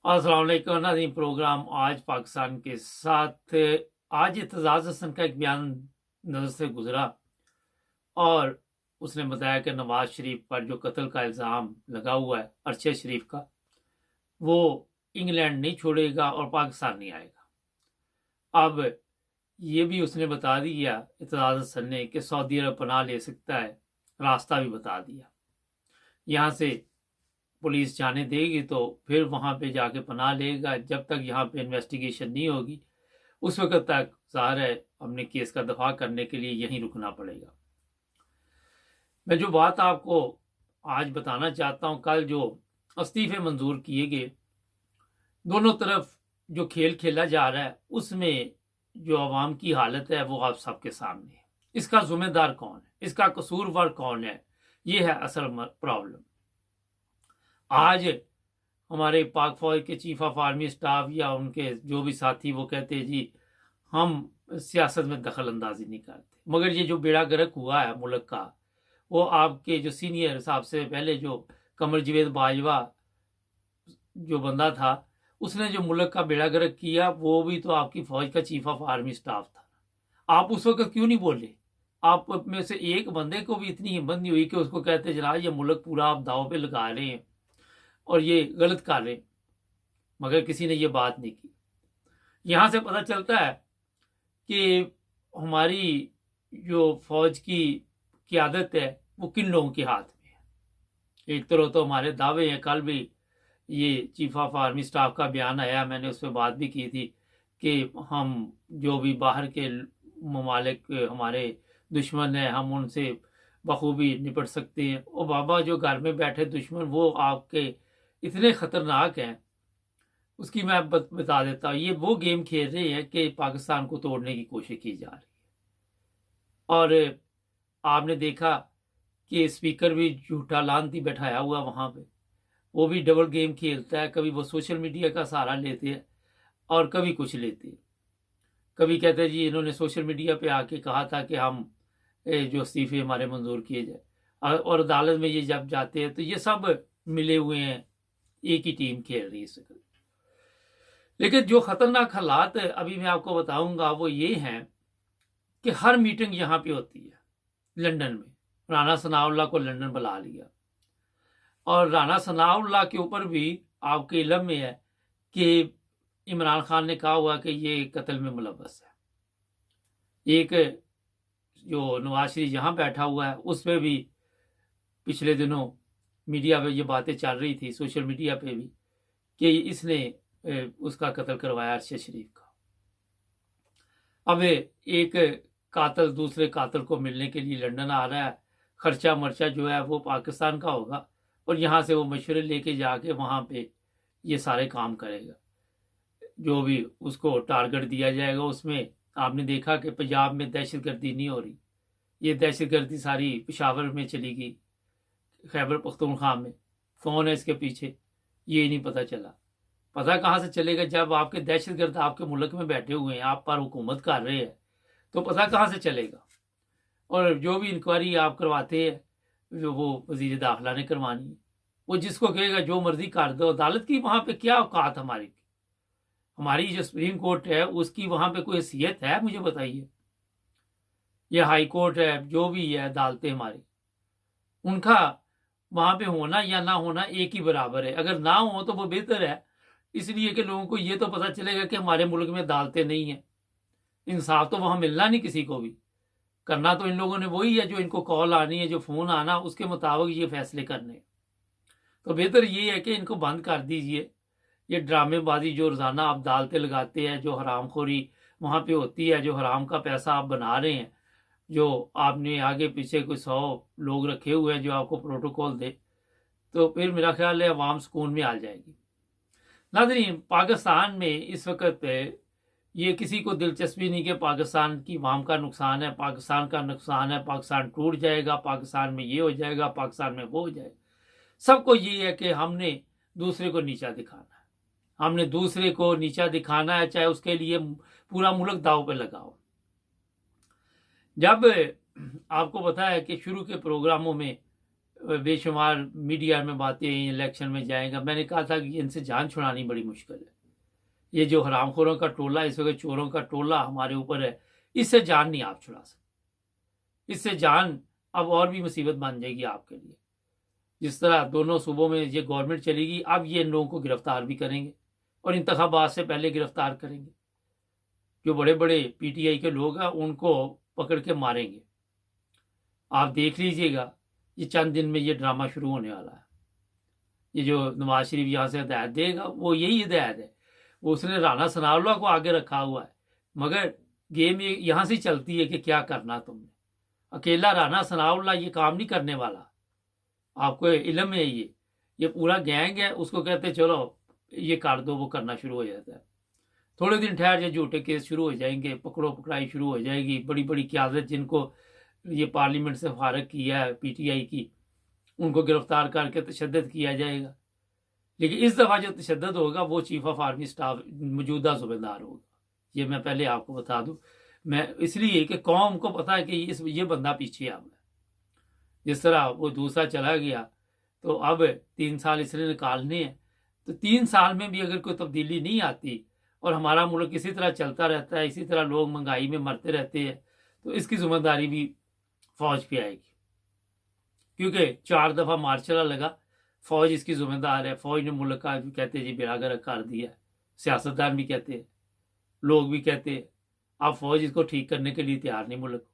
अस्सलाम वालेकुम नाज़रीन। प्रोग्राम आज पाकिस्तान के साथ आज एतजाज़ हसन का एक बयान नज़र से गुजरा और उसने बताया कि नवाज शरीफ पर जो कत्ल का इल्ज़ाम लगा हुआ है अरशद शरीफ का, वो इंग्लैंड नहीं छोड़ेगा और पाकिस्तान नहीं आएगा। अब ये भी उसने बता दिया एतजाज़ हसन ने कि सऊदी अरब पनाह ले सकता है, रास्ता भी बता दिया। यहाँ से पुलिस जाने देगी तो फिर वहाँ पे जाके पनाह लेगा। जब तक यहाँ पे इन्वेस्टिगेशन नहीं होगी उस वक्त तक ज़ाहिर है हमने केस का दफा करने के लिए यहीं रुकना पड़ेगा। मैं जो बात आपको आज बताना चाहता हूँ, कल जो इस्तीफे मंजूर किए गए, दोनों तरफ जो खेल खेला जा रहा है उसमें जो अवाम की हालत है वो आप सबके सामने है। इसका जिम्मेदार कौन है, इसका कसूरवार कौन है, ये है असल प्रॉब्लम। आज हमारे पाक फौज के चीफ ऑफ आर्मी स्टाफ या उनके जो भी साथी वो कहते हैं जी हम सियासत में दखल अंदाजी नहीं करते, मगर ये जो बेड़ा गर्क हुआ है मुल्क का, वो आपके जो सीनियर साहब से पहले जो कमर जवेद बाजवा जो बंदा था उसने जो मुल्क का बेड़ा गर्क किया, वो भी तो आपकी फौज का चीफ ऑफ आर्मी स्टाफ था। आप उस वक्त क्यों नहीं बोले? आप में से एक बंदे को भी इतनी हिम्मत नहीं हुई कि उसको कहते जनाब ये मुल्क पूरा आप दाव पे लगा रहे हैं और ये गलत कर रहे हैं, मगर किसी ने ये बात नहीं की। यहाँ से पता चलता है कि हमारी जो फौज की क़यादत है वो किन लोगों के हाथ में है। एक तरह तो हमारे दावे हैं, कल भी ये चीफ ऑफ आर्मी स्टाफ का बयान आया, मैंने उस पर बात भी की थी कि हम जो भी बाहर के ममालिक हमारे दुश्मन हैं हम उनसे बखूबी निपट सकते हैं। और बाबा जो घर में बैठे दुश्मन वो आपके इतने ख़तरनाक हैं, उसकी मैं बता देता हूँ। ये वो गेम खेल रहे हैं कि पाकिस्तान को तोड़ने की कोशिश की जा रही है। और आपने देखा कि स्पीकर भी झूठा लानती बैठाया हुआ वहाँ पे, वो भी डबल गेम खेलता है। कभी वो सोशल मीडिया का सहारा लेते हैं और कभी कुछ लेते हैं। कभी कहते हैं जी इन्होंने सोशल मीडिया पे आके कहा था कि हम जो इस्तीफे हमारे मंजूर किए जाए, और अदालत में ये जब जाते हैं तो ये सब मिले हुए हैं, एक ही टीम खेल रही है इस वक्त। लेकिन जो खतरनाक हालात अभी मैं आपको बताऊंगा वो ये हैं कि हर मीटिंग यहाँ पे होती है लंदन में। राना सनाउल्लाह को लंदन बुला लिया और राना सनाउल्लाह के ऊपर भी आपके इल्म में है कि इमरान खान ने कहा हुआ कि ये कत्ल में मुलव्वस है। एक जो नवाज शरीफ यहाँ बैठा हुआ है उस पर भी पिछले दिनों मीडिया पे ये बातें चल रही थी, सोशल मीडिया पे भी, कि इसने उसका कत्ल करवाया अरशद शरीफ का। अब एक कातिल दूसरे कातिल को मिलने के लिए लंदन आ रहा है, खर्चा मर्चा जो है वो पाकिस्तान का होगा और यहाँ से वो मशवरे लेके जाके वहाँ पे ये सारे काम करेगा। जो भी उसको टारगेट दिया जाएगा उसमें आपने देखा कि पंजाब में दहशतगर्दी नहीं हो रही, ये दहशतगर्दी सारी पेशावर में चली गई, खैबर पख्तूनख्वा में। कौन है इसके पीछे ये नहीं पता चला। पता कहाँ से चलेगा जब आपके दहशतगर्द आपके मुल्क में बैठे हुए हैं, आप पर हुकूमत कर रहे हैं, तो पता कहाँ से चलेगा। और जो भी इंक्वायरी आप करवाते हैं जो वो वजीर दाखिला ने करवानी है, वो जिसको कहेगा जो मर्जी कर दो। अदालत की वहाँ पे क्या औकात हमारी, हमारी जो सुप्रीम कोर्ट है उसकी वहाँ पे कोई हैसियत है मुझे बताइए। ये हाई कोर्ट है, जो भी है अदालतें हमारी, उनका वहाँ पे होना या ना होना एक ही बराबर है। अगर ना हो तो वो बेहतर है, इसलिए कि लोगों को ये तो पता चलेगा कि हमारे मुल्क में अदालतें नहीं हैं। इंसाफ तो वहाँ मिलना नहीं किसी को भी, करना तो इन लोगों ने वही है जो इनको कॉल आनी है, जो फ़ोन आना उसके मुताबिक ये फैसले करने। तो बेहतर ये है कि इनको बंद कर दीजिए। ये ड्रामेबाजी जो रोज़ाना आप अदालतें लगाते हैं, जो हरामखोरी वहाँ पे होती है, जो हराम का पैसा आप बना रहे हैं, जो आपने आगे पीछे कोई 100 लोग रखे हुए हैं जो आपको प्रोटोकॉल दे, तो फिर मेरा ख्याल है अवाम सुकून में आ जाएगी। नाज़रीन, पाकिस्तान में इस वक्त ये किसी को दिलचस्पी नहीं कि पाकिस्तान की अवाम का नुकसान है, पाकिस्तान का नुकसान है, पाकिस्तान टूट जाएगा, पाकिस्तान में ये हो जाएगा, पाकिस्तान में वो हो जाएगा। सबको ये है कि हमने दूसरे को नीचा दिखाना है, हमने दूसरे को नीचा दिखाना है, चाहे उसके लिए पूरा मुल्क दाव पे लगाओ। जब आपको पता है कि शुरू के प्रोग्रामों में बेशुमार मीडिया में बातें इलेक्शन में जाएगा। मैंने कहा था कि इनसे जान छुड़ानी बड़ी मुश्किल है। ये जो हरामखोरों का टोला, इस वक्त चोरों का टोला हमारे ऊपर है, इससे जान नहीं आप छुड़ा सकते। इससे जान अब और भी मुसीबत बन जाएगी आपके लिए। जिस तरह दोनों सूबों में ये गवर्नमेंट चलेगी, अब ये इन लोगों को गिरफ्तार भी करेंगे और इंतखाबात से पहले गिरफ्तार करेंगे। जो बड़े बड़े पीटीआई के लोग हैं उनको पकड़ के मारेंगे। आप देख लीजिएगा, ये चंद दिन में ये ड्रामा शुरू होने वाला है। ये जो नवाज शरीफ यहाँ से हिदायत देगा, वो यही हिदायत है। वो उसने राना सनाउल्लाह को आगे रखा हुआ है, मगर गेम ये यहाँ से चलती है कि क्या करना तुमने। अकेला राना सनाउल्लाह ये काम नहीं करने वाला, आपको इल्म है। ये पूरा गैंग है, उसको कहते चलो ये कर दो, वो करना शुरू हो जाता है। थोड़े दिन ठहर जाए, झूठे केस शुरू हो जाएंगे, पकड़ो पकड़ाई शुरू हो जाएगी। बड़ी बड़ी क़यादत जिनको ये पार्लियामेंट से फारग किया है पीटीआई की, उनको गिरफ्तार करके तशद्दुद किया जाएगा। लेकिन इस दफ़ा जो तशद्दुद होगा वो चीफ ऑफ आर्मी स्टाफ मौजूदा सूबेदार होगा। ये मैं पहले आपको बता दूं, मैं इसलिए कि कौम को पता है कि ये बंदा पीछे आ गया। जिस तरह वो दूसरा चला गया, तो अब 3 साल इसने निकालने हैं। तो 3 साल में भी अगर कोई तब्दीली नहीं आती और हमारा मुल्क इसी तरह चलता रहता है, इसी तरह लोग महंगाई में मरते रहते हैं, तो इसकी जिम्मेदारी भी फौज पे आएगी। क्योंकि 4 दफ़ा मार्शल लगा, फौज इसकी जिम्मेदार है। फौज ने मुल्क का भी कहते जी बेड़ागर कर दिया है, सियासतदान भी कहते हैं, लोग भी कहते हैं। अब फौज इसको ठीक करने के लिए तैयार नहीं मुल्क।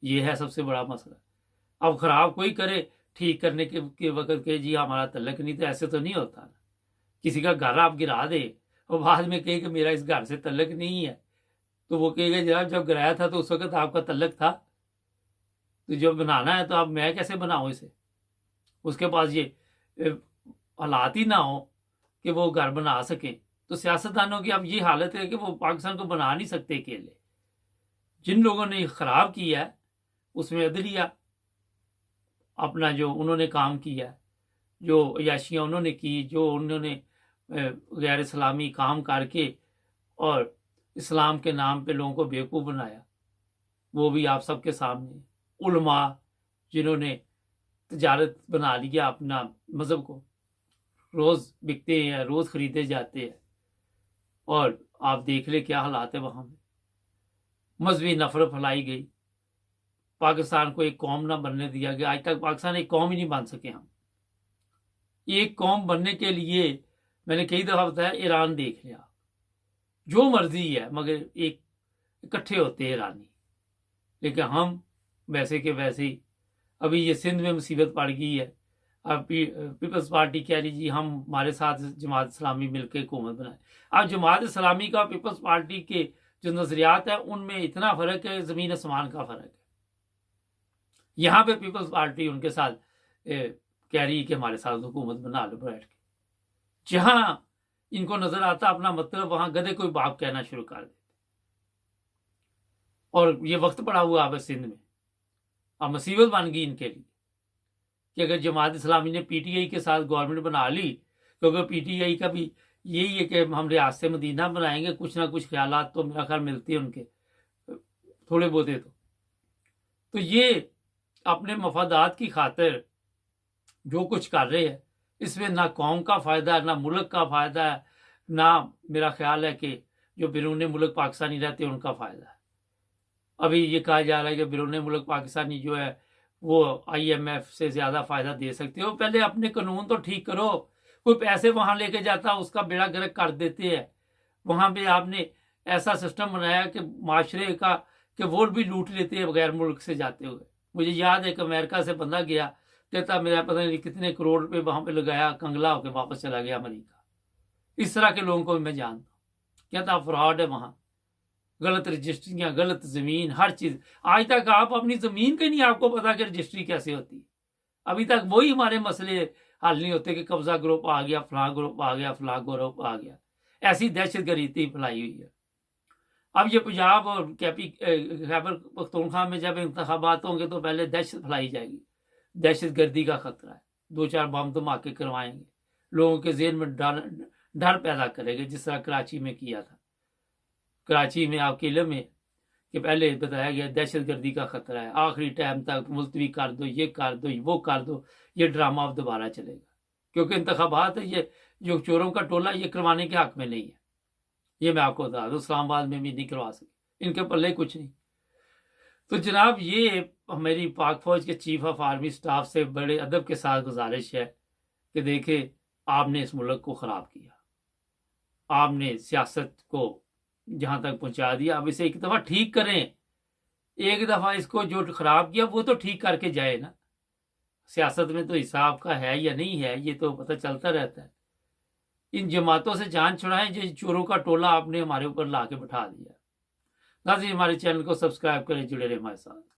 ये है सबसे बड़ा मसला। अब खराब कोई करे, ठीक करने के वक्त के जी हमारा तल्लक नहीं, तो ऐसे तो नहीं होता ना। किसी का घर आप गिरा दे और बाद में कहे कि मेरा इस घर से तल्लक नहीं है, तो वो कहेगा जनाब जब गिराया था तो उस वक्त आपका तल्लक था, तो जब बनाना है तो अब मैं कैसे बनाऊं इसे। उसके पास ये हालात ही ना हो कि वो घर बना सकें। तो सियासतदानों की अब ये हालत है कि वो पाकिस्तान को बना नहीं सकते अकेले। जिन लोगों ने खराब किया है उसमें अदलिया अपना जो उन्होंने काम किया, जो अयाशियाँ उन्होंने की, जो उन्होंने गैर इस्लामी काम करके और इस्लाम के नाम पे लोगों को बेवकूफ़ बनाया, वो भी आप सबके सामने। उलमा जिन्होंने तजारत बना लिया अपना मज़हब को, रोज़ बिकते हैं, रोज़ ख़रीदे जाते हैं, और आप देख ले क्या हालात है वहाँ में। मजहबी नफरत फैलाई गई, पाकिस्तान को एक कौम ना बनने दिया गया। आज तक पाकिस्तान एक कौम ही नहीं बन सके हम। एक कौम बनने के लिए मैंने कई दफ़ा बताया, ईरान देख लिया, जो मर्जी है मगर एक इकट्ठे होते हैं ईरानी। लेकिन हम वैसे के वैसे ही। अभी ये सिंध में मुसीबत पड़ गई है, अब पीपल्स पार्टी कह रही जी हम हमारे साथ जमात इस्लामी मिलकर हुकूमत बनाए। अब जमात इस्लामी का पीपल्स पार्टी के जो नजरियात है उनमें इतना फ़र्क है, ज़मीन आसमान का फ़र्क है। यहाँ पे पीपल्स पार्टी उनके साथ कह रही है कि हमारे साथ हुकूमत बना लो बैठ के। जहाँ इनको नजर आता अपना मतलब, वहां गधे कोई बाप कहना शुरू कर देते। और ये वक्त पड़ा हुआ है सिंध में। अब मुसीबत बन गई इनके लिए कि अगर जमात इस्लामी ने पीटीआई के साथ गवर्नमेंट बना ली, क्योंकि पीटीआई का भी यही है कि हम रियासत मदीना बनाएंगे, कुछ ना कुछ ख्यालात तो मेरा ख्याल मिलते हैं उनके थोड़े बहुत। तो ये अपने मफादात की खातिर जो कुछ कर रहे हैं, इसमें ना कौम का फ़ायदा है, ना मुल्क का फ़ायदा है, ना मेरा ख्याल है कि जो बिरूने मुल्क पाकिस्तानी रहते हैं उनका फ़ायदा है। अभी ये कहा जा रहा है कि बिरूने मुल्क पाकिस्तानी जो है वो IMF से ज़्यादा फ़ायदा दे सकते हो। पहले अपने कानून तो ठीक करो। कोई पैसे वहाँ लेके जाता उसका बेड़ा गर्क कर देते हैं। वहाँ पे आपने ऐसा सिस्टम बनाया कि माशरे का कि वो भी लूट लेते हैं बगैर मुल्क से जाते हुए। मुझे याद है कि अमेरिका से बंदा गया, कहता मेरा पता नहीं कितने करोड़ रुपये वहाँ पे लगाया, कंगला होकर वापस चला गया अमेरिका। इस तरह के लोगों को मैं जानता हूँ। कहता फ्रॉड है वहाँ, गलत रजिस्ट्रियाँ, गलत ज़मीन, हर चीज़। आज तक आप अपनी ज़मीन का नहीं आपको पता कि रजिस्ट्री कैसे होती है। अभी तक वही हमारे मसले हल नहीं होते कि कब्जा ग्रुप आ गया, फलां ग्रुप आ गया, फलां ग्रुप आ गया। ऐसी दहशतगर्दी फैलाई हुई है। अब ये पंजाब और खैबर पख्तूनख्वा में जब इंतखाबात होंगे तो पहले दहशत फैलाई जाएगी, दहशत गर्दी का खतरा है। 2-4 बम धमाके करवाएंगे, लोगों के जेहन में डर पैदा करेंगे, जिस तरह कराची में किया था। कराची में आपके इल्म में कि पहले बताया गया दहशतगर्दी का खतरा है, आखिरी टाइम तक मुलतवी कर दो, ये कर दो, वो कर दो, ये ड्रामा अब दोबारा चलेगा, क्योंकि इंतखाबात है, ये जो चोरों का टोला ये करवाने के हक में नहीं है। ये मैं आपको बता दूं, इस्लामाबाद में भी नहीं करवा सके, इनके पल्ले कुछ नहीं। तो जनाब, ये मेरी पाक फौज के चीफ ऑफ आर्मी स्टाफ से बड़े अदब के साथ गुजारिश है कि देखे, आपने इस मुल्क को ख़राब किया, आपने सियासत को जहां तक पहुंचा दिया, अब इसे एक दफ़ा ठीक करें। एक दफ़ा इसको जो ख़राब किया वो तो ठीक करके जाए ना। सियासत में तो हिसाब का है या नहीं है, ये तो पता चलता रहता है। इन जमातों से जान छुड़ाएं, जो चोरों का टोला आपने हमारे ऊपर ला के बैठा दिया। नाज़रीन, हमारे चैनल को सब्सक्राइब करें, जुड़े रहे हमारे साथ।